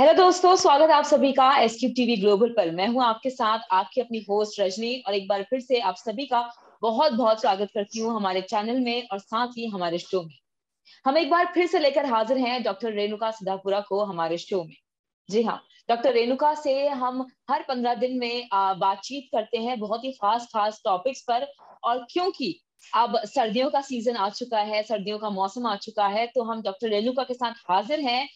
Hello दोस्तों, स्वागत है आप सभी का एसक्यू टीवी ग्लोबल पर। मैं हूं आपके साथ आपकी अपनी होस्ट रजनी, और एक बार फिर से आप सभी का बहुत बहुत स्वागत करती हूं हमारे चैनल में और साथ ही हमारे शो में। हम एक बार फिर से लेकर हाजिर हैं डॉक्टर रेणुका सिद्धापुरा को हमारे शो में। जी हाँ, डॉक्टर रेणुका से हम हर 15 दिन में बातचीत करते हैं बहुत ही खास खास टॉपिक्स पर। और क्योंकि अब सर्दियों का सीजन आ चुका है, सर्दियों का मौसम आ चुका है, तो हम डॉक्टर रेणुका के साथ हाजिर हैं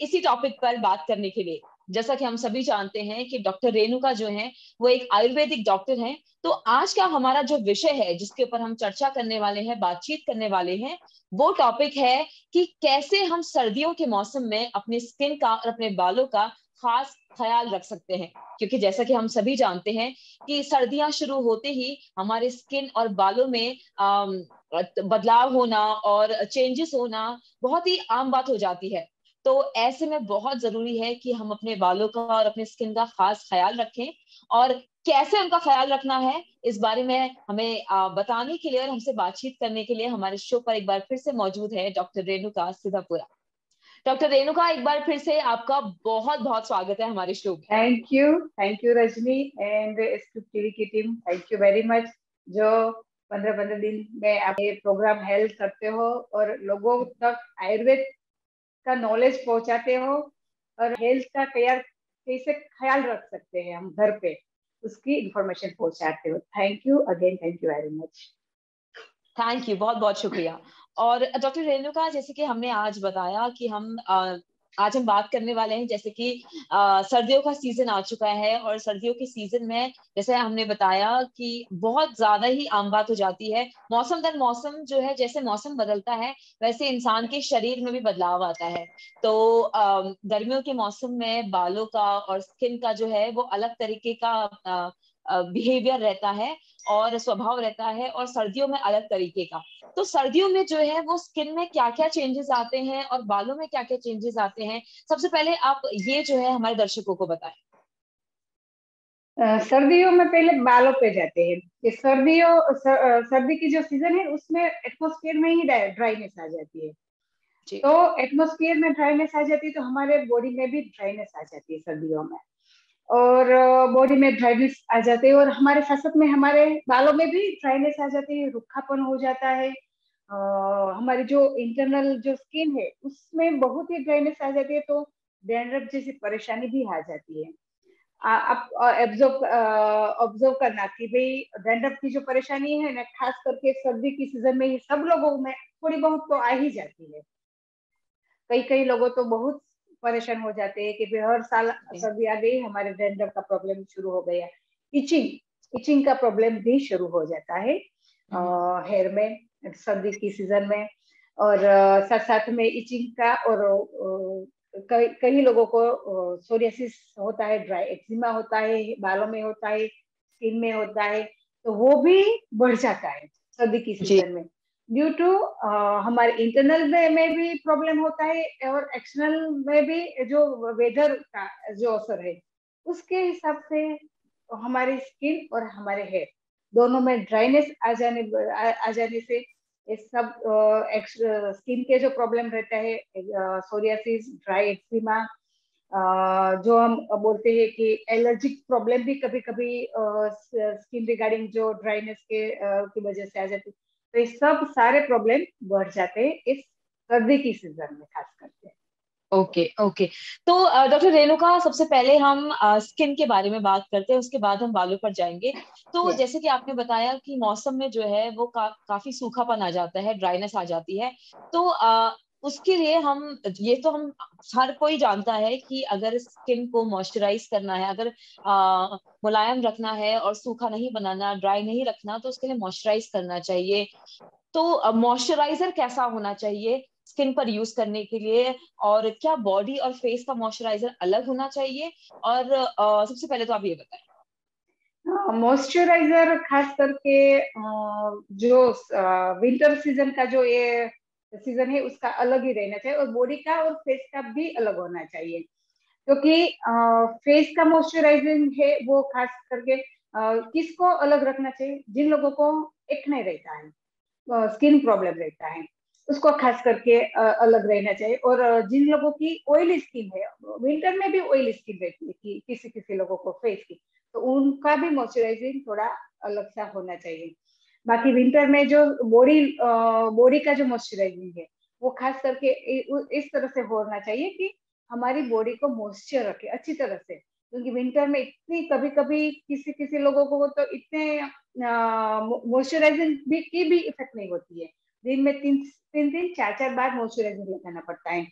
इसी टॉपिक पर बात करने के लिए। जैसा कि हम सभी जानते हैं कि डॉक्टर रेणुका जो है वो एक आयुर्वेदिक डॉक्टर हैं। तो आज का हमारा जो विषय है जिसके ऊपर हम चर्चा करने वाले हैं, बातचीत करने वाले हैं, वो टॉपिक है कि कैसे हम सर्दियों के मौसम में अपनी स्किन का और अपने बालों का खास ख्याल रख सकते हैं। क्योंकि जैसा कि हम सभी जानते हैं कि सर्दियां शुरू होते ही हमारे स्किन और बालों में बदलाव होना और चेंजेस होना बहुत ही आम बात हो जाती है। तो ऐसे में बहुत जरूरी है कि हम अपने बालों का और अपने स्किन का खास ख्याल रखें। और कैसे उनका ख्याल रखना है, इस बारे में हमें बताने के लिए और हमसे बातचीत करने के लिए हमारे शो पर एक बार फिर से मौजूद है डॉक्टर रेणुका सिद्धापुरा। डॉक्टर रेणुका, एक बार फिर से आपका बहुत बहुत स्वागत है हमारे शो में। Thank you Rajni and SQ TV की टीम, थैंक यू वेरी मच। जो 15-15 दिन में आप ये प्रोग्राम हेल्प करते हो और लोगों तक आयुर्वेद का नॉलेज पहुंचाते हो और हेल्थ का कैसे ख्याल रख सकते हैं हम घर पे, उसकी इंफॉर्मेशन पहुंचाते हो। Thank you again, thank you very much. Thank you, बहुत बहुत शुक्रिया। और डॉक्टर रेणुका, जैसे कि हमने आज बताया कि आज हम बात करने वाले हैं, जैसे कि सर्दियों का सीजन आ चुका है, और सर्दियों के सीजन में जैसे हमने बताया कि बहुत ज्यादा ही आम बात हो जाती है, मौसम दर मौसम जो है, जैसे मौसम बदलता है वैसे इंसान के शरीर में भी बदलाव आता है। तो गर्मियों के मौसम में बालों का और स्किन का जो है वो अलग तरीके का बिहेवियर रहता है और स्वभाव रहता है, और सर्दियों में अलग तरीके का। तो सर्दियों में जो है वो स्किन में क्या क्या चेंजेस आते हैं और बालों में क्या क्या चेंजेस आते हैं, सबसे पहले आप ये जो है हमारे दर्शकों को बताएं। सर्दियों में पहले बालों पे जाते हैं कि सर्दी की जो सीजन है उसमें एटमोस्फेयर में ही ड्राइनेस आ जाती है। जी। तो एटमोस्फेयर में ड्राइनेस आ जाती है तो हमारे बॉडी में भी ड्राइनेस आ जाती है सर्दियों में। और बॉडी में ड्राइनेस आ जाती है और हमारे साथ साथ में हमारे बालों में भी ड्राइनेस आ जाती है, रूखापन हो जाता है। हमारी जो इंटरनल जो स्किन है उसमें बहुत ही ड्राइनेस आ जाती है, तो डैंड्रफ जैसी परेशानी भी आ जाती है। आप ऑब्जर्व करना कि भाई डैंड्रफ की जो परेशानी है ना, खास करके सर्दी की सीजन में ही सब लोगों में थोड़ी बहुत तो आ ही जाती है। कई कई लोगों तो बहुत परेशान हो जाते हैं कि भाई हर साल जी। सर्दी आ गई, हमारे डैंड्रफ का प्रॉब्लम शुरू हो गया। इचिंग इचिंग का प्रॉब्लम भी शुरू हो जाता है हम्म। हेयर में सर्दी की सीजन में। और साथ साथ में इचिंग का और कई कई लोगों को सोरियासिस होता है, ड्राई एक्जिमा होता है, बालों में होता है, स्किन में होता है। तो वो भी बढ़ जाता है सर्दी की जी। सीजन में ड्यू टू हमारे इंटरनल में भी प्रॉब्लम होता है और एक्सटर्नल में भी जो वेदर का जो असर है उसके हिसाब से हमारी स्किन और हमारे हेयर दोनों में ड्राइनेस आ जाने से ये सब स्किन के जो प्रॉब्लम रहता है, सोरियासिस, ड्राई एक्जिमा, जो हम बोलते हैं कि एलर्जिक प्रॉब्लम भी कभी कभी स्किन रिगार्डिंग जो ड्राइनेस की वजह से आ जाती है। तो ये सब सारे प्रॉब्लम बढ़ जाते हैं इस सर्दी की सीजन में खास करके। Okay okay. तो डॉक्टर रेणुका, सबसे पहले हम स्किन के बारे में बात करते हैं, उसके बाद हम बालों पर जाएंगे। तो यस। जैसे कि आपने बताया कि मौसम में जो है वो काफी सूखापन आ जाता है, ड्राइनेस आ जाती है। तो उसके लिए हम हर कोई जानता है कि अगर स्किन को मॉइस्चराइज करना है, अगर मुलायम रखना है और सूखा नहीं बनाना, ड्राई नहीं रखना, तो उसके लिए मॉइस्चराइज करना चाहिए। तो मॉइस्चराइजर कैसा होना चाहिए स्किन पर यूज करने के लिए, और क्या बॉडी और फेस का मॉइस्चराइजर अलग होना चाहिए? और सबसे पहले तो आप ये बताएं। मॉइस्चराइजर खास करके जो विंटर सीजन का जो ये सीजन है उसका अलग ही रहना चाहिए और बॉडी का और फेस का भी अलग होना चाहिए। क्योंकि फेस का मॉइस्चराइजिंग है वो खास करके किसको अलग रखना चाहिए, जिन लोगों को एक्ने रहता है, स्किन प्रॉब्लम रहता है, उसको खास करके अलग रहना चाहिए। और जिन लोगों की ऑयली स्किन है, विंटर में भी ऑयली स्किन रहती है कि किसी किसी लोगों को फेस की, तो उनका भी मॉइस्चराइजिंग थोड़ा अलग सा होना चाहिए। बाकी विंटर में जो बॉडी बॉडी का जो मॉइस्चराइजिंग है वो खास करके इस तरह से होना चाहिए कि हमारी बॉडी को मॉइस्चर रखे अच्छी तरह से, क्योंकि विंटर में इतनी कभी कभी किसी किसी लोगों को तो इतने मॉइस्चराइजिंग भी की भी इफेक्ट नहीं होती है। दिन में तीन तीन तीन चार चार बार मॉइस्चराइजिंग लगाना पड़ता है,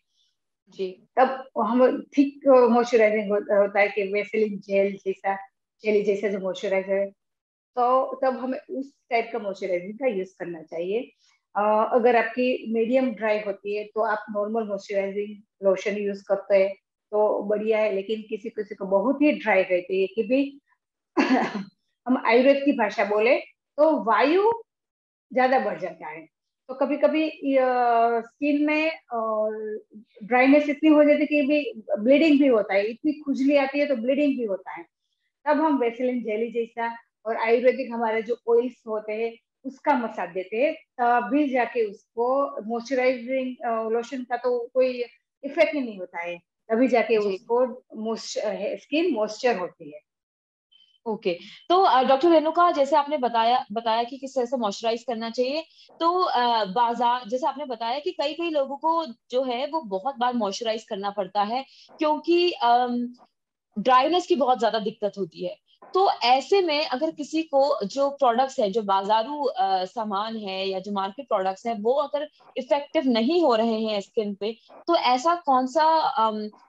जी तब हम थिक मॉइस्चराइजिंग होता है कि वेसलिन जेली जैसा जो मॉइस्चराइजर है, तो तब हमें उस टाइप का मॉइस्चराइजिंग का यूज करना चाहिए। अगर आपकी मीडियम ड्राई होती है तो आप नॉर्मल मॉइस्चराइजिंग लोशन यूज करते हैं तो बढ़िया है, लेकिन किसी किसी को बहुत ही ड्राई रहती है कि भी हम आयुर्वेद की भाषा बोले तो वायु ज्यादा बढ़ जाता है, तो कभी कभी स्किन में ड्राइनेस इतनी हो जाती है कि भी ब्लीडिंग भी होता है, इतनी खुजली आती है तो ब्लीडिंग भी होता है। तब हम वेसलिन जेली जैसा और आयुर्वेदिक हमारे जो ऑयल्स होते हैं उसका मसाज देते हैं, तभी जाके उसको मॉइस्चराइजिंग लोशन का तो कोई इफेक्ट ही नहीं होता है, तभी जाके जी। उसको स्किन मॉइस्चर होती है। ओके। तो डॉक्टर रेणुका, जैसे आपने बताया बताया कि किस तरह से मॉइस्चराइज करना चाहिए, तो बाजार, जैसे आपने बताया कि कई कई लोगों को जो है वो बहुत बार मॉइस्चराइज करना पड़ता है, क्योंकि ड्राइनेस की बहुत ज्यादा दिक्कत होती है। तो ऐसे में अगर किसी को जो प्रोडक्ट्स है, जो बाजारू सामान है या जो मार्केट प्रोडक्ट्स है, वो अगर इफेक्टिव नहीं हो रहे हैं स्किन पे, तो ऐसा कौन सा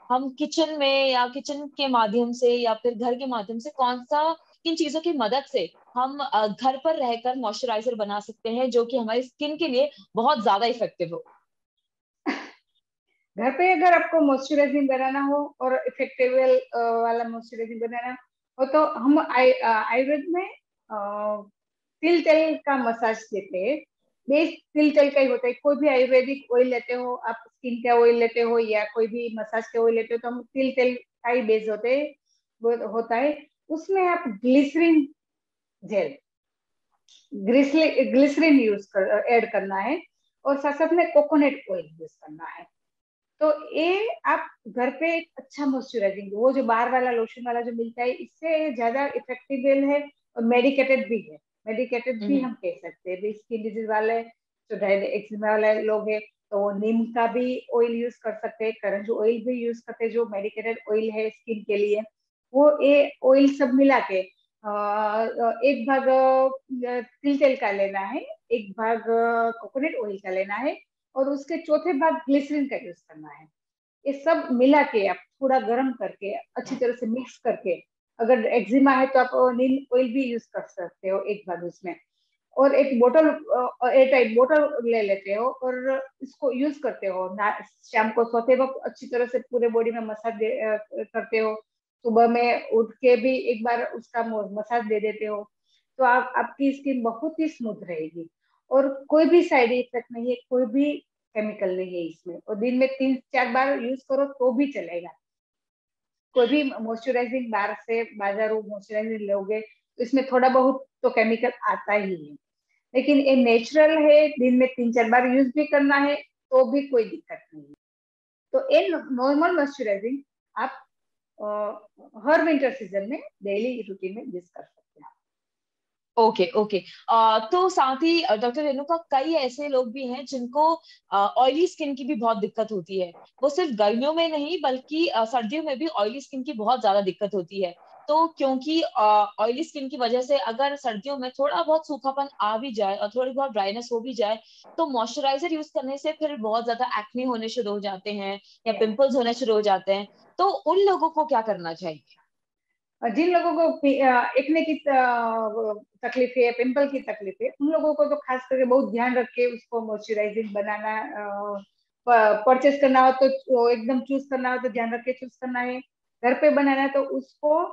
हम किचन में या किचन के माध्यम से या फिर घर के माध्यम से कौन सा, किन चीजों की मदद से हम घर पर रहकर मॉइस्चराइजर बना सकते हैं जो कि हमारी स्किन के लिए बहुत ज्यादा इफेक्टिव हो? घर पे अगर आपको मॉइस्चराइजिंग बनाना हो और इफेक्टिव वाला मॉइस्चराइजिंग बनाना हो तो हम आयुर्वेद में तिल तेल का मसाज देते हैं। बेस तिल तेल का ही होता है, कोई भी आयुर्वेदिक ऑयल लेते हो आप, स्किन का ऑयल लेते हो या कोई भी मसाज के ऑयल लेते हो, तो हम तिल तेल का ही बेस होते हैं, वो होता है। उसमें आप ग्लिसरीन जेल, ग्लिसरीन ऐड करना है, और साथ साथ में कोकोनट ऑयल यूज करना है। तो ये आप घर पे एक अच्छा मॉइस्चराइजिंग, वो जो बाहर वाला लोशन वाला जो मिलता है इससे ज्यादा इफेक्टिव है और मेडिकेटेड भी है। मेडिकेटेड भी हम्म। हम कह सकते हैं, स्किन डिजीज वाले जो एक्जिमा वाले लोग हैं तो वो नीम का भी ऑयल यूज कर सकते हैं, करंज ऑयल भी यूज करते हैं जो मेडिकेटेड ऑयल है स्किन के लिए। वो ये ऑयल सब मिला के एक भाग तिल तेल का लेना है, एक भाग कोकोनट ऑयल का लेना है, और उसके चौथे भाग ग्लिसरीन का यूज करना है। ये सब मिला के आप थोड़ा गर्म करके अच्छी तरह से मिक्स करके, अगर एक्जिमा है तो आप नीम ऑयल भी यूज कर सकते हो एक बार उसमें, और एक बोतल एयर टाइट बोतल ले लेते हो और इसको यूज करते हो ना। शाम को सोते वक्त अच्छी तरह से पूरे बॉडी में मसाज करते हो, सुबह में उठ के भी एक बार उसका मसाज दे देते हो, तो आप आपकी स्किन बहुत ही स्मूथ रहेगी और कोई भी साइड इफेक्ट नहीं है, कोई भी केमिकल नहीं है इसमें, और दिन में तीन चार बार यूज करो तो भी चलेगा। कोई भी मॉइस्चराइजिंग बाहर से बाजारू मॉइस्चराइजिंग लोगे तो इसमें थोड़ा बहुत तो केमिकल आता ही है, लेकिन ये नेचुरल है, दिन में तीन चार बार यूज भी करना है तो भी कोई दिक्कत नहीं है। तो ये नॉर्मल मॉइस्चराइजिंग आप हर विंटर सीजन में डेली रूटीन में यूज कर सकते हैं। Okay okay. तो साथ ही डॉक्टर रेणुका, कई ऐसे लोग भी हैं जिनको ऑयली स्किन की भी बहुत दिक्कत होती है। वो सिर्फ गर्मियों में नहीं बल्कि सर्दियों में भी ऑयली स्किन की बहुत ज्यादा दिक्कत होती है। तो क्योंकि ऑयली स्किन की वजह से अगर सर्दियों में थोड़ा बहुत सूखापन आ भी जाए और थोड़ी बहुत ड्राइनेस हो भी जाए, तो मॉइस्चराइजर यूज करने से फिर बहुत ज्यादा एक्ने होने शुरू हो जाते हैं या Yeah. पिंपल्स होने शुरू हो जाते हैं। तो उन लोगों को क्या करना चाहिए? जिन लोगों को एक्ने की तकलीफ है, पिंपल की तकलीफ है, उन लोगों को तो खास करके बहुत ध्यान रख के उसको मॉइस्चराइजिंग बनाना, परचेस करना हो तो एकदम चूज करना हो तो ध्यान रख के चूज करना है। घर पे बनाना है तो उसको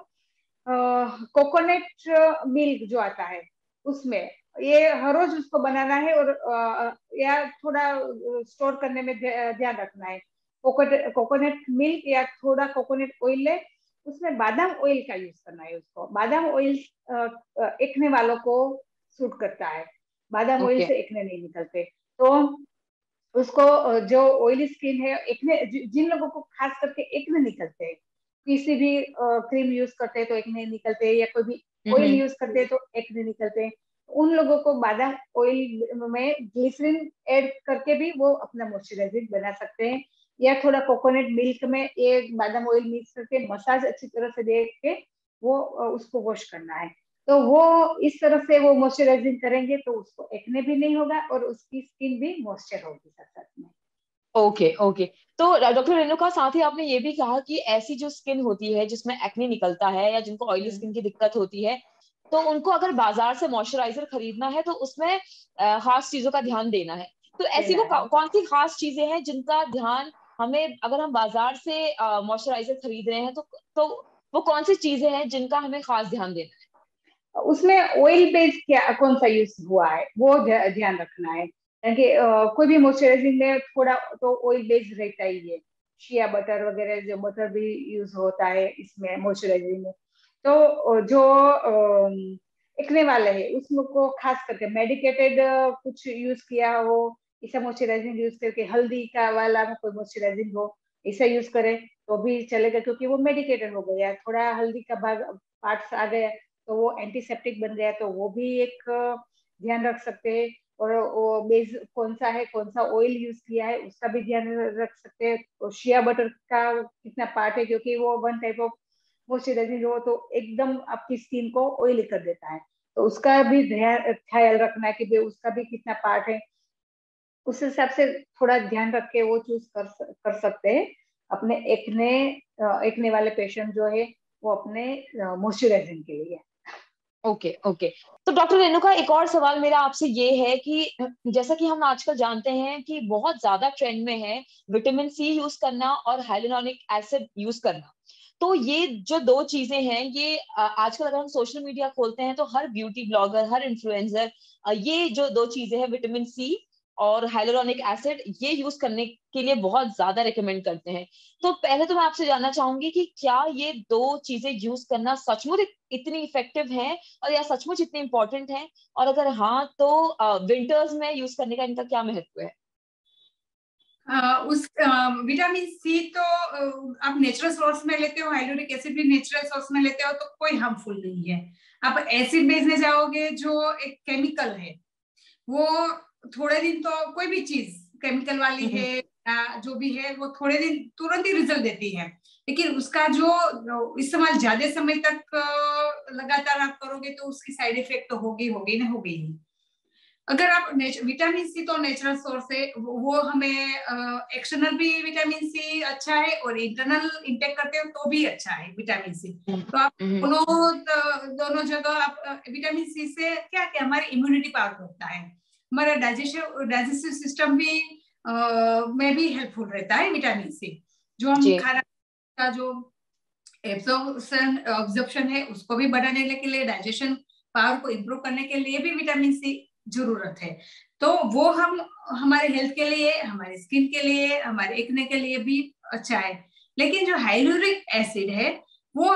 कोकोनट मिल्क जो आता है उसमें, ये हर रोज उसको बनाना है, और या थोड़ा स्टोर करने में ध्यान रखना है। कोकोनट मिल्क या थोड़ा कोकोनट ऑयल ले, उसमें बादाम ऑयल का यूज करना है। उसको बादाम ऑयल एक्ने वालों को सूट करता है, बादाम ऑयल ओके। से एक्ने नहीं निकलते। तो उसको जो ऑयली स्किन है, एक्ने, जिन लोगों को खास करके एक्ने निकलते हैं, किसी भी क्रीम यूज करते हैं तो एक्ने निकलते हैं, या कोई भी ऑयल यूज करते हैं तो एक्ने निकलते हैं, उन लोगों को बादाम ऑयल में ग्लिसरीन ऐड करके भी वो अपना मॉइस्चराइजिंग बना सकते हैं, या थोड़ा कोकोनट मिल्क में ये बादाम ऑयल मिक्स करके मसाज अच्छी तरह से दे के वो उसको वॉश करना है। तो वो इस तरह से वो मॉइस्चराइजिंग करेंगे तो उसको एक्ने भी नहीं होगा और उसकी स्किन भी मॉइस्चर होगी साथ साथ में। Okay okay. तो डॉक्टर रेणुका, साथ ही आपने ये भी कहा कि ऐसी जो स्किन होती है जिसमें एक्ने निकलता है या जिनको ऑयली हम्म। स्किन की दिक्कत होती है, तो उनको अगर बाजार से मॉइस्चराइजर खरीदना है तो उसमें खास चीजों का ध्यान देना है। तो ऐसी देना वो है। कौन सी खास चीजें हैं जिनका ध्यान हमें, अगर हम बाजार से मॉइस्चराइजर खरीद रहे हैं तो वो कौन सी चीजें हैं जिनका हमें खास ध्यान देना है? उसमें ऑयल बेस्ड क्या कौन सा यूज हुआ है वो ध्यान रखना है, क्योंकि कोई भी मॉइस्चराइजिंग में थोड़ा तो ऑयल बेस्ड रहता ही है। शिया बटर वगैरह जो बटर भी यूज होता है इसमें मॉइस्चराइजिंग में। तो जो एक्ने वाले है उसमें को खास करके मेडिकेटेड कुछ यूज किया हो, ऐसा मॉइस्चराइजिंग यूज करके हल्दी का वाला में कोई मॉइस्चराइजिंग हो, ऐसा यूज करे तो भी चलेगा, क्योंकि वो मेडिकेटेड हो गया, थोड़ा हल्दी का भाग पार्ट्स आ गया तो वो एंटीसेप्टिक बन गया, तो वो भी एक ध्यान रख सकते हैं। और वो बेस कौन सा है, कौन सा ऑयल यूज किया है उसका भी ध्यान रख सकते हैं। और शिया बटर का कितना पार्ट है, क्योंकि वो वन टाइप ऑफ मॉइस्चराइजिंग हो तो एकदम आपकी स्किन को ऑयली कर देता है, तो उसका भी ध्यान ख्याल रखना है कि भाई उसका भी कितना पार्ट है। उस हिसाब से थोड़ा ध्यान रख के वो चूज कर सकते हैं अपने एक्ने वाले पेशेंट जो है वो अपने मॉइस्चराइजिंग के लिए। Okay okay. तो डॉक्टर रेणुका, एक और सवाल मेरा आपसे ये है कि जैसा कि हम आजकल जानते हैं कि बहुत ज्यादा ट्रेंड में है विटामिन सी यूज करना और हाइलुरोनिक एसिड यूज करना। तो ये जो दो चीजें हैं, ये आजकल अगर हम सोशल मीडिया खोलते हैं तो हर ब्यूटी ब्लॉगर, हर इन्फ्लुएंसर ये जो दो चीजें हैं, विटामिन सी और हाइलुरोनिक एसिड, ये यूज करने के लिए बहुत ज्यादा रिकमेंड करते हैं। तो पहले तो मैं आपसे जानना चाहूंगी कि क्या ये दो चीजें यूज करना सचमुच इतनी इफेक्टिव हैं, और या सचमुच इतनी इंपॉर्टेंट है, और अगर हाँ तो विंटर्स में यूज करने का इनका क्या महत्व है? उस विटामिन सी तो आप नेचुरल सोर्स में लेते हो, हाइलोरिक एसिड भी नेचुरल सोर्स में लेते हो तो कोई हार्मफुल नहीं है। आप एसिड बेचने जाओगे जो एक केमिकल है, वो थोड़े दिन तो कोई भी चीज केमिकल वाली है जो भी है वो थोड़े दिन तुरंत ही रिजल्ट देती है, लेकिन उसका जो इस्तेमाल ज्यादा समय तक लगातार आप करोगे तो उसकी साइड इफेक्ट तो होगी होगी ना होगी ही। अगर आप विटामिन सी तो नेचुरल सोर्स है, वो हमें एक्सटर्नल भी विटामिन सी अच्छा है और इंटरनल इंटेक करते हो तो भी अच्छा है विटामिन सी। तो आप दोनों जगह आप विटामिन सी से क्या क्या हमारी इम्यूनिटी पावर बढ़ता है, हमारा डाइजेस्टिव सिस्टम भी में भी हेल्पफुल रहता है विटामिन सी। जो हम खाना का जो एब्जॉर्प्शन है उसको भी बढ़ाने के लिए, डाइजेशन पावर को इम्प्रूव करने के लिए भी विटामिन सी जरूरत है। तो वो हम हमारे हेल्थ के लिए, हमारे स्किन के लिए, हमारे एक्ने के लिए भी अच्छा है। लेकिन जो हाइलुरिक एसिड है वो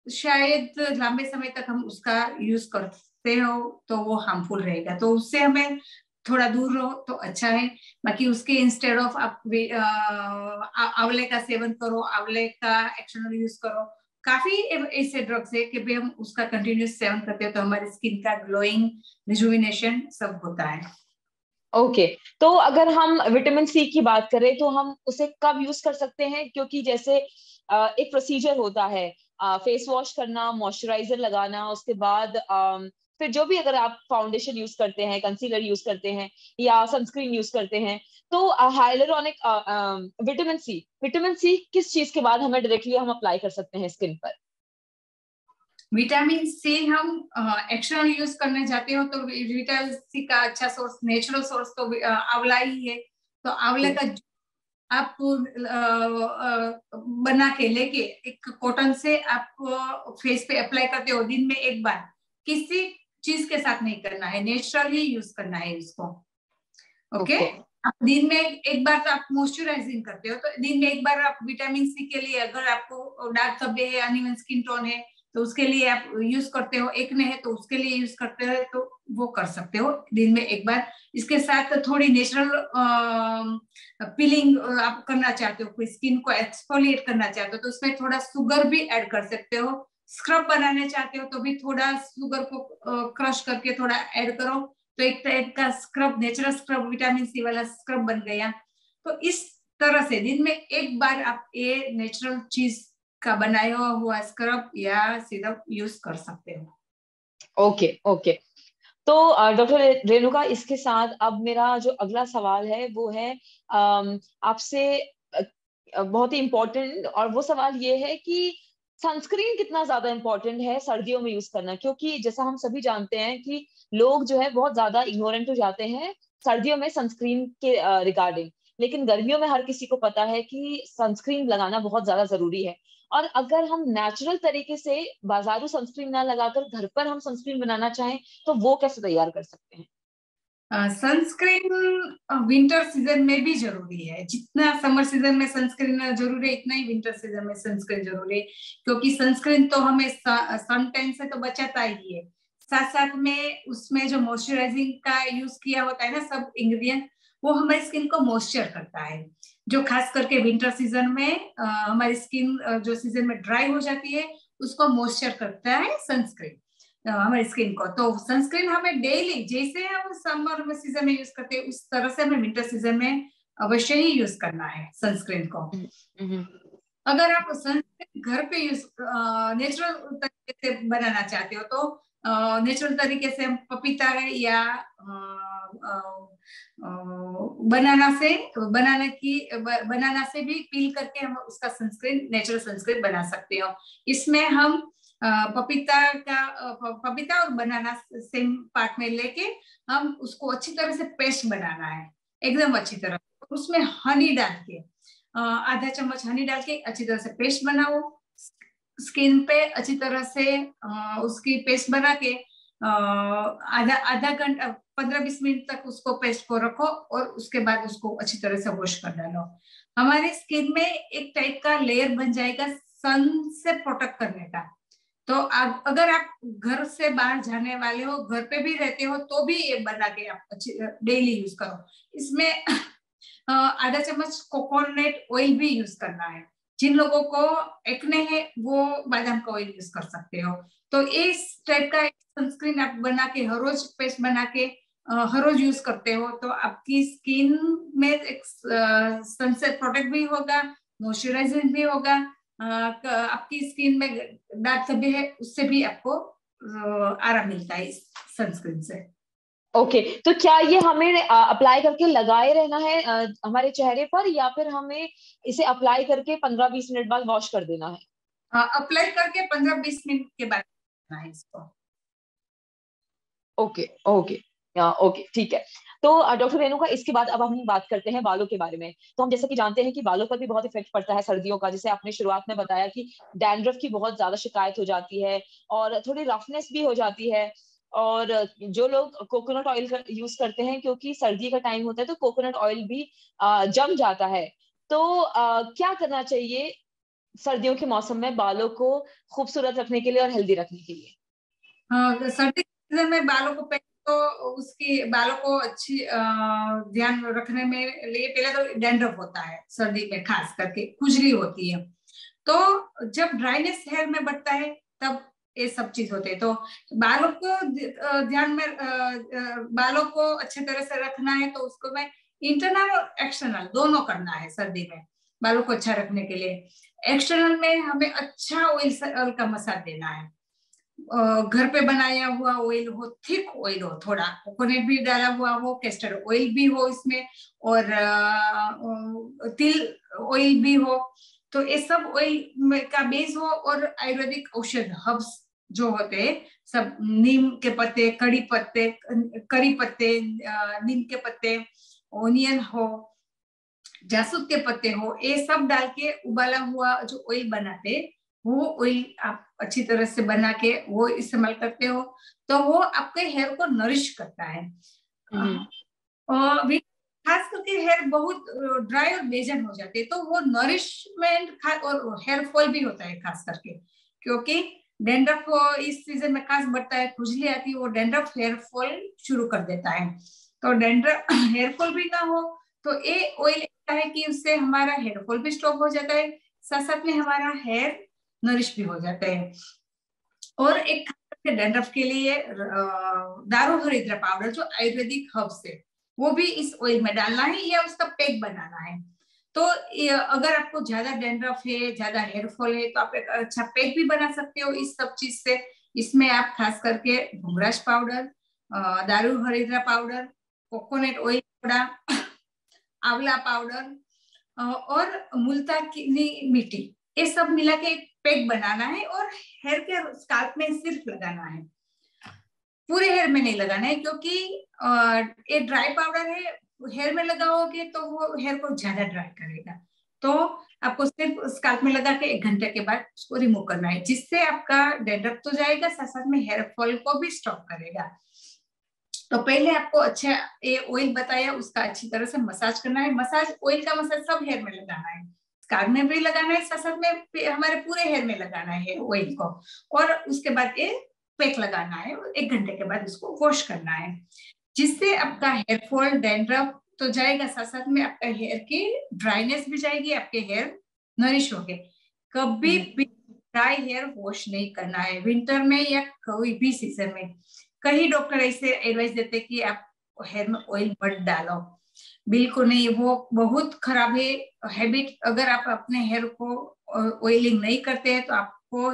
शायद लंबे समय तक हम उसका यूज करते हो तो वो हार्मफुल रहेगा, तो उससे हमें थोड़ा दूर रहो तो अच्छा है। बाकी उसके इंस्टेड ऑफ आप आंवले का सेवन करो, आंवले का एक्शनल यूज करो। काफी ऐसे ड्रग्स है कि भाई हम उसका कंटिन्यूस सेवन करते हैं तो हमारी स्किन का ग्लोइंग, रिजुविनेशन सब होता है। ओके तो अगर हम विटामिन सी की बात करें तो हम उसे कब यूज कर सकते हैं? क्योंकि जैसे एक प्रोसीजर होता है, फेस वॉश करना, मॉइस्चराइजर लगाना, उसके बाद फिर जो भी अगर आप फाउंडेशन यूज करते हैं, कंसीलर यूज करते हैं या सनस्क्रीन यूज करते हैं, तो हाइलुरोनिक विटामिन सी किस चीज के बाद हमें डायरेक्टली हम अप्लाई कर सकते हैं स्किन पर? विटामिन सी हम एक्शनल यूज करने जाते हो तो विटामिन सी का अच्छा सोर्स, नेचुरल सोर्स तो आंवला ही है। तो आंवले का आप बना के लेके एक कॉटन से आप फेस पे अप्लाई करते हो दिन में एक बार, किसी चीज के साथ नहीं करना है, नेचुरल ही यूज करना है इसको। ओके आप दिन में एक बार तो आप मॉइस्चराइजिंग करते हो तो दिन में एक बार आप विटामिन सी के लिए, अगर आपको डार्क कब्जे है, अनइवन स्किन टोन है तो उसके लिए आप यूज करते हो, एक्ने है तो उसके लिए यूज करते हो, तो वो कर सकते हो दिन में एक बार। इसके साथ थोड़ी नेचुरल पीलिंग आप करना चाहते हो, कोई स्किन को एक्सफोलिएट करना चाहते हो तो उसमें थोड़ा शुगर भी ऐड कर सकते हो। स्क्रब बनाने चाहते हो तो भी थोड़ा शुगर को क्रश करके थोड़ा ऐड करो, तो एक टाइप का scrub, natural scrub, vitamin C वाला स्क्रब बन गया। तो इस तरह से दिन में एक बार आप ये नेचुरल चीज का बनाया हुआ स्क्रब या सिरप यूज कर सकते हो। Okay okay. तो डॉक्टर रेणुका, इसके साथ अब मेरा जो अगला सवाल है वो है आपसे बहुत ही इम्पोर्टेंट, और वो सवाल ये है कि सनस्क्रीन कितना ज्यादा इम्पोर्टेंट है सर्दियों में यूज करना, क्योंकि जैसा हम सभी जानते हैं कि लोग जो है बहुत ज्यादा इग्नोरेंट हो जाते हैं सर्दियों में सनस्क्रीन के रिगार्डिंग, लेकिन गर्मियों में हर किसी को पता है कि सनस्क्रीन लगाना बहुत ज्यादा जरूरी है। और अगर हम नेचुरल तरीके से बाजारू सनस्क्रीन ना लगाकर घर पर हम सनस्क्रीन बनाना चाहें तो वो कैसे तैयार कर सकते हैं? सनस्क्रीन विंटर सीजन में भी जरूरी है। जितना समर सीजन में सनस्क्रीन जरूरी है उतना ही विंटर सीजन में सनस्क्रीन जरूरी है, क्योंकि सनस्क्रीन तो हमें सन टैन से तो बचाता ही है, साथ साथ में उसमें जो मॉइस्चराइजिंग का यूज किया होता है ना सब इंग्रेडिएंट, वो हमारी स्किन को मॉइस्चर करता है। जो खास करके विंटर सीजन में हमारी स्किन जो सीजन में ड्राई हो जाती है उसको मॉइस्चर करता है सनस्क्रीन हमारी स्किन को। तो सनस्क्रीन हमें डेली, जैसे हम समर में सीजन में यूज करते हैं उस तरह से हमें विंटर सीजन में अवश्य ही यूज करना है सनस्क्रीन को। अगर आप सनस्क्रीन घर पे यूज नेचुरल तरीके से बनाना चाहते हो तो नेचुरल तरीके से हम पपीता है या बनाना से भी पील करके हम उसका सनस्क्रीन, नेचुरल सनस्क्रीन बना सकते हो। इसमें हम पपीता और बनाना सेम पार्ट में लेके हम उसको अच्छी तरह से पेस्ट बनाना है, एकदम अच्छी तरह। उसमें हनी डाल के आधा चम्मच हनी डाल के अच्छी तरह से पेस्ट बनाओ, स्किन पे अच्छी तरह से उसकी पेस्ट बना के आधा घंटा 15-20 मिनट तक उसको पेस्ट को रखो और उसके बाद उसको अच्छी तरह से वॉश कर डालो। हमारे स्किन में एक टाइप का लेयर बन जाएगा सन से प्रोटेक्ट करने का। तो अगर आप घर से बाहर जाने वाले हो, घर पे भी रहते हो, तो भी ये बना के आप अच्छी डेली यूज करो। इसमें आधा चम्मच कोकोनट ऑयल भी यूज करना है। जिन लोगों को एक्ने है वो बादाम का ऑयल यूज कर सकते हो। तो इस टाइप का सनस्क्रीन आप बना के हर रोज पेस्ट बना के हर रोज यूज करते हो तो आपकी स्किन में एक सन से प्रोटेक्ट भी होगा, मॉइस्चराइजिंग भी होगा, आपकी स्किन में दाग धब्बे है उससे भी आपको आराम मिलता है इस सनस्क्रीन से। ओके तो क्या ये हमें अप्लाई करके लगाए रहना है हमारे चेहरे पर, या फिर हमें इसे अप्लाई करके 15-20 मिनट बाद वॉश कर देना है? अप्लाई करके 15-20 मिनट के बाद करना है इसको। ओके ओके ओके ठीक है। तो डॉक्टर रेणुका, इसके बाद अब हम बात करते हैं बालों के बारे में। तो हम जैसा कि जानते हैं कि बालों पर भी बहुत इफेक्ट पड़ता है सर्दियों का, जैसे आपने शुरुआत में बताया कि डैंड्रफ की बहुत ज्यादा शिकायत हो जाती है और थोड़ी रफनेस भी हो जाती है। और जो लोग कोकोनट ऑयल यूज करते हैं, क्योंकि सर्दी का टाइम होता है तो कोकोनट ऑयल भी जम जाता है। तो क्या करना चाहिए सर्दियों के मौसम में बालों को खूबसूरत रखने के लिए और हेल्दी रखने के लिए? सर्दी सीजन में बालों को पहले तो उसकी बालों को अच्छी ध्यान रखने में लिए पहले तो डैंड्रफ होता है सर्दी में, खास करके खुजली होती है। तो जब ड्राइनेस हेयर में बढ़ता है तब ये सब चीज होते हैं। तो बालों को ध्यान में बालों को अच्छे तरह से रखना है तो उसको मैं इंटरनल और एक्सटर्नल दोनों करना है सर्दी में बालों को अच्छा रखने के लिए। एक्सटर्नल में हमें अच्छा ऑयल का मसाज देना है, घर पे बनाया हुआ ऑयल हो, थिक ऑयल हो, थोड़ा कोकोनट भी डाला हुआ हो, कैस्टर ऑयल भी हो इसमें, और तिल ऑयल भी हो। तो ये सब ऑयल का बेस हो और आयुर्वेदिक औषध हर्ब्स जो होते हैं सब, नीम के पत्ते, कड़ी पत्ते, नीम के पत्ते, ओनियन हो, जासूद के पत्ते हो, ये सब डाल के उबाला हुआ जो ऑयल बनाते वो ऑयल आप अच्छी तरह से बना के वो इस्तेमाल करते हो तो वो आपके हेयर को नरिश करता है। और खास करके हेयर बहुत ड्राई और बेजन हो जाते हैं तो वो नरिशमेंट और हेयर फॉल भी होता है खास करके, क्योंकि डेंड्रफ इस सीजन में खास बढ़ता है, खुजली आती है, वो डेंड्रफ हेयर फॉल शुरू कर देता है। तो डेंड्रफ हेयर फॉल भी ना हो तो ये ऑयल ऐसा है कि उससे हमारा हेयर फॉल भी स्टॉप हो जाता है, साथ साथ में हमारा हेयर नरिश भी हो जाता है। और एक डेंड्रफ के लिए दारू हरिद्रा पाउडर जो आयुर्वेदिक हर्ब्स है वो भी इस ऑयल में डालना है या उसका पैक बनाना है। तो अगर आपको ज्यादा डेंड्रफ है, ज्यादा हेयर फॉल है, तो आप एक अच्छा पैक भी बना सकते हो इस सब चीज से। इसमें आप खास करके भृंगराज पाउडर, दारू हरिद्रा पाउडर, कोकोनट ऑयल पाउडर, आंवला पाउडर और मुल्तानी मिट्टी, ये सब मिला के एक पैक बनाना है और हेयर के स्काल्प में सिर्फ लगाना है, पूरे हेयर में नहीं लगाना है, क्योंकि ये ड्राई पाउडर है, हेयर में लगाओगे तो वो हेयर को ज्यादा ड्राई करेगा। तो आपको सिर्फ स्काल्प में लगा के 1 घंटे के बाद उसको रिमूव करना है, जिससे आपका डेंड्रफ तो जाएगा, साथ साथ में हेयर फॉल को भी स्टॉप करेगा। तो पहले आपको अच्छा ये ऑयल बताया, उसका अच्छी तरह से मसाज करना है। मसाज ऑयल का मसाज सब हेयर में लगाना है, स्काल्प में भी लगाना है, साथ साथ में हमारे पूरे हेयर में लगाना है ऑयल को। और उसके बाद ये पैक लगाना है, 1 घंटे के बाद उसको वॉश करना है, जिससे आपका हेयर फॉल, डेंड्रफ तो जाएगा, साथ साथ में आपका हेयर की ड्राइनेस भी जाएगी, आपके हेयर नरिश होंगे। कभी भी ड्राई हेयर वॉश नहीं करना है विंटर में या कोई भी सीजन में। कई डॉक्टर ऐसे एडवाइस देते हैं कि आप हेयर में ऑयल मत डालो, बिल्कुल नहीं, वो बहुत खराब है हैबिट। अगर आप अपने हेयर को ऑयलिंग नहीं करते हैं तो आपको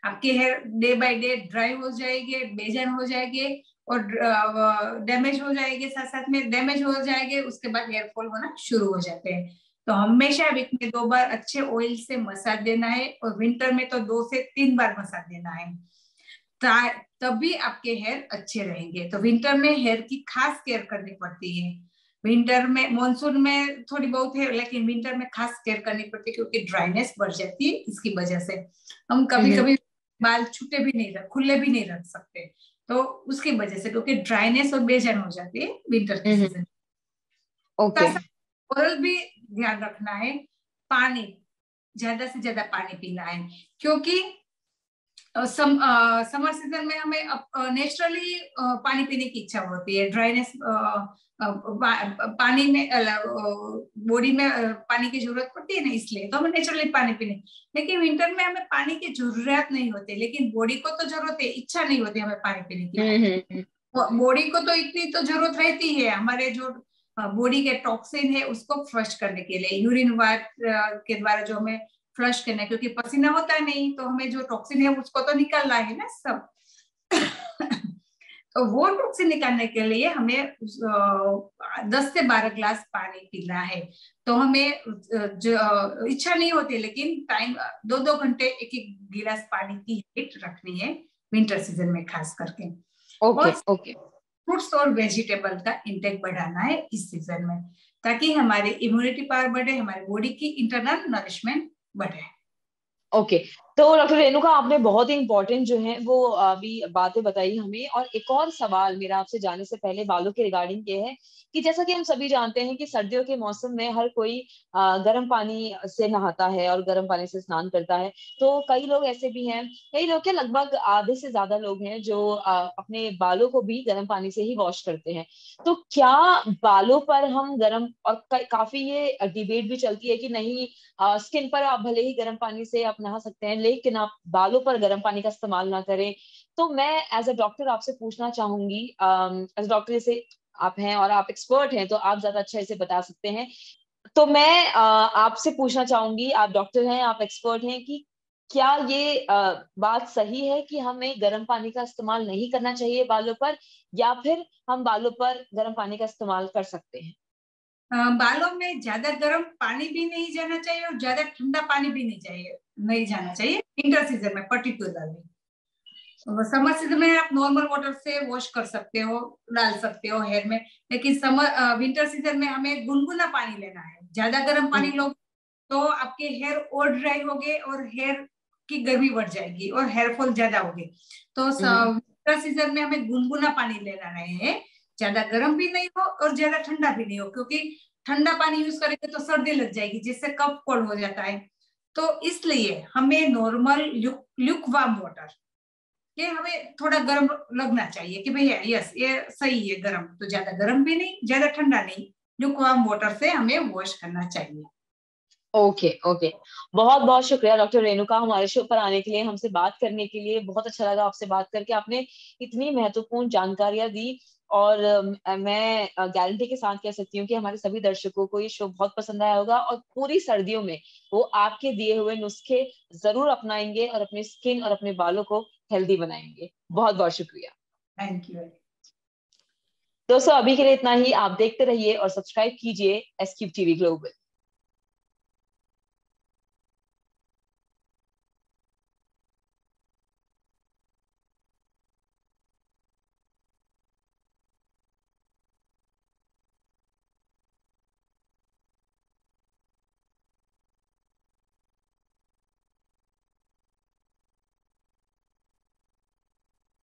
आपके hair day by day dry हो जाएंगे, बेजान हो जाएंगे और डैमेज हो जाएंगे, साथ साथ में डैमेज हो जाएंगे, उसके बाद हेयर फॉल होना शुरू हो जाते हैं। तो हमेशा वीक में 2 बार अच्छे ऑयल से मसाज देना है, और विंटर में तो 2 से 3 बार मसाज देना है, तभी आपके हेयर अच्छे रहेंगे। तो विंटर में हेयर की खास केयर करनी पड़ती है। विंटर में, मॉनसून में थोड़ी बहुत है, लेकिन विंटर में खास केयर करनी पड़ती है, क्योंकि ड्राइनेस बढ़ जाती है। इसकी वजह से हम कभी कभी बाल छूटे भी नहीं रख, खुले भी नहीं रख सकते, तो उसकी वजह से, क्योंकि ड्राइनेस और बेजान हो जाती है विंटर के सीजन। ओके, ओरल भी ध्यान रखना है, पानी ज्यादा से ज्यादा पानी पीना है, क्योंकि समर सीजन में हमें नेचुरली पानी पीने की इच्छा होती है। ड्राइनेस पानी में बॉडी में पानी की जरूरत पड़ती है ना, इसलिए तो हमें नेचुरली पानी पीने। लेकिन विंटर में हमें पानी की जरूरत नहीं होती, लेकिन बॉडी को तो जरूरत है, इच्छा नहीं होती हमें पानी पीने की। बॉडी को तो इतनी तो जरूरत रहती है, हमारे जो बॉडी के टॉक्सिन है उसको फ्लश करने के लिए, यूरिन वाट के द्वारा जो हमें फ्लश करना है, क्योंकि पसीना होता नहीं तो हमें जो टॉक्सिन है उसको तो निकालना है ना सब। तो वो टॉक्सिन निकालने के लिए हमें 10 से 12 ग्लास पानी पीना है। तो हमें जो इच्छा नहीं होती, लेकिन टाइम 2-2 घंटे 1-1 गिलास पानी की हिट रखनी है विंटर सीजन में खास करके। ओके। फ्रूट्स और वेजिटेबल का इंटेक बढ़ाना है इस सीजन में, ताकि हमारी इम्यूनिटी पावर बढ़े, हमारी बॉडी की इंटरनल नरिशमेंट बढ़े। ओके, तो डॉक्टर रेणुका, आपने बहुत ही इंपॉर्टेंट जो है वो अभी बातें बताई हमें। और एक और सवाल मेरा आपसे जाने से पहले बालों के रिगार्डिंग ये है कि जैसा कि हम सभी जानते हैं कि सर्दियों के मौसम में हर कोई गर्म पानी से नहाता है और गर्म पानी से स्नान करता है। तो कई लोग ऐसे भी हैं, कई लोग क्या लगभग आधे से ज्यादा लोग हैं जो अपने बालों को भी गर्म पानी से ही वॉश करते हैं। तो क्या बालों पर हम गर्म, और काफी ये डिबेट भी चलती है कि नहीं, स्किन पर आप भले ही गर्म पानी से आप नहा सकते हैं, लेकिन आप बालों पर गर्म पानी का इस्तेमाल ना करें। तो मैं एज अ डॉक्टर आपसे पूछना चाहूंगी, एज अ डॉक्टर जैसे आप हैं और आप एक्सपर्ट हैं तो आप ज्यादा अच्छा इसे बता सकते हैं। तो मैं आपसे पूछना चाहूंगी, आप डॉक्टर हैं, आप एक्सपर्ट हैं, कि क्या ये बात सही है कि हमें गर्म पानी का इस्तेमाल नहीं करना चाहिए बालों पर, या फिर हम बालों पर गर्म पानी का इस्तेमाल कर सकते हैं? बालों में ज्यादा गर्म पानी भी नहीं जाना चाहिए और ज्यादा ठंडा पानी भी नहीं जाना चाहिए विंटर सीजन में पर्टिकुलरली। समर सीजन में आप नॉर्मल वाटर से वॉश कर सकते हो, डाल सकते हो हेयर में, लेकिन विंटर सीजन में हमें गुनगुना पानी लेना है। ज्यादा गर्म पानी लो तो आपके हेयर और ड्राई होंगे और हेयर की गर्मी बढ़ जाएगी और हेयर फॉल ज्यादा होगी। तो विंटर सीजन में हमें गुनगुना पानी लेना है, ज्यादा गर्म भी नहीं हो और ज्यादा ठंडा भी नहीं हो, क्योंकि ठंडा पानी यूज करेंगे तो सर्दी लग जाएगी, जिससे कफ कोल्ड हो जाता है। तो इसलिए हमें नॉर्मल ल्यूकवार्म वाटर, ये हमें थोड़ा गर्म लगना चाहिए कि भैया यस ये सही है, गर्म तो ज्यादा गर्म भी नहीं ज्यादा ठंडा नहीं, ल्यूकवार्म वाटर से हमें वॉश करना चाहिए। ओके ओके, बहुत बहुत शुक्रिया डॉक्टर रेणुका हमारे शो पर आने के लिए, हमसे बात करने के लिए। बहुत अच्छा लगा आपसे बात करके, आपने इतनी महत्वपूर्ण जानकारियां दी। और मैं गारंटी के साथ कह सकती हूँ कि हमारे सभी दर्शकों को ये शो बहुत पसंद आया होगा, और पूरी सर्दियों में वो आपके दिए हुए नुस्खे जरूर अपनाएंगे और अपनी स्किन और अपने बालों को हेल्दी बनाएंगे। बहुत बहुत शुक्रिया। Thank you. दोस्तों अभी के लिए इतना ही। आप देखते रहिए और सब्सक्राइब कीजिए एसक्यूब टीवी ग्लोबल।